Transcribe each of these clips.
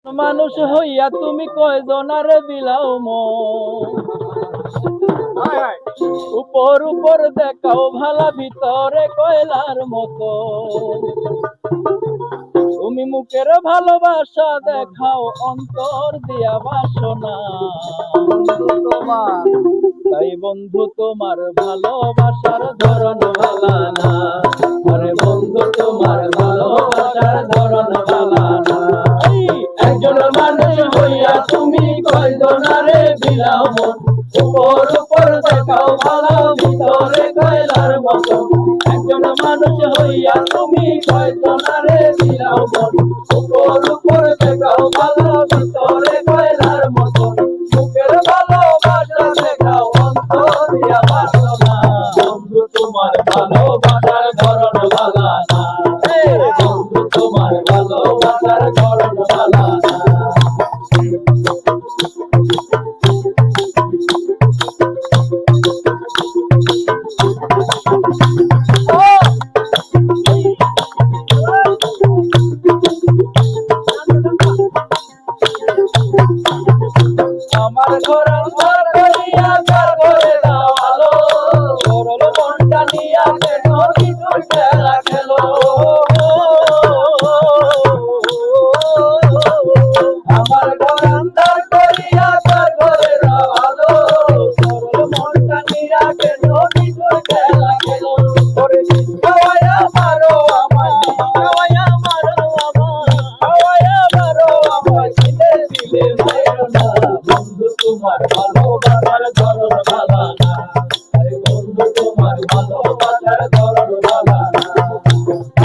মানুষ হইয়া তুমি কয়জনারে বিলাও মন? উপর উপর দেখাও ভালা, ভিতরে কয়লার মতো। তুমি মুখের ভালোবাসা দেখাও, অন্তর দিয়া বাসনা। তোমার তাই বন্ধু তোমার ভালোবাসার ধরন ভালা না। আরে বন্ধু তোমার ভালোবাসার ধরন ভালা না। একজন মানুষ হইয়া তুমি কয়জনারে বিলাও মন? উপর উপর দেখাও ভালো, ভিতরে কয়লার মতো। একজন মানুষ হইয়া তুমি কয়জনারে বিলাও মন? উপর উপর দেখাও ভালো, ভিতরে কয়লার মতো। মুখের ভালোবাসা দেখাও, অন্তর দিয়া বাসনা। বন্ধু তোমার ভালোবাসার ধরন ভালা না। বন্ধু তোমার ভালোবাসার ধরন ভালা না। আমার ঘর অন্তর করিয়া কার ঘরে দাও আলো, সরল মনটা নিয়া কেন কিছু খেলা খেলো। আমার ঘর অন্তর করিয়া কার ঘরে দাও আলো, সরল মনটা নিয়া কেন কিছু খেলা খেলো। ওরে খাওয়ায়া মারো আমায়, খাওয়ায়া মারো আমায়, খাওয়ায়া মারো আমায়, দিলে দিলে মারো না। বন্ধু তোমার ভালোবাসার ধরন ভালা না। আরে বন্ধু তোমার ভালোবাসার ধরন ভালা না।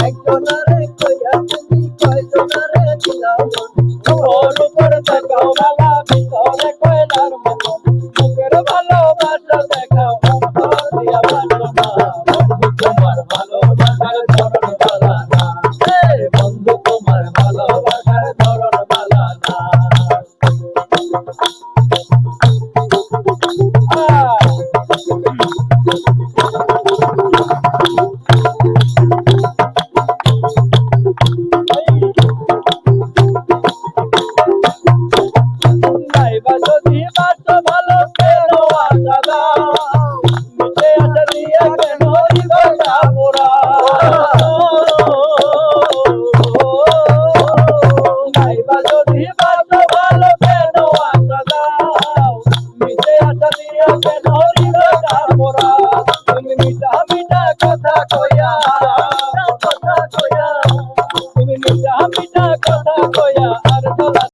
একজনারে কইয়া তুমি কয়জনারে বিলাও মন? উপর উপর দেখাও ভালা, ভিতরে কয়লার মতো। মুখের ভালোবাসা দেখাও, অন্তর দিয়া বাসনা। বন্ধু তোমার ভালোবাসার ধরন ভালা না। বন্ধু তোমার ভালোবাসার ধরন ভালা না। নাইবা যদি বাসো ভালো, কেন আশা দাও? মিটে আশা দিয়া কেন হৃদয়টা পোড়াও? নাইবা যদি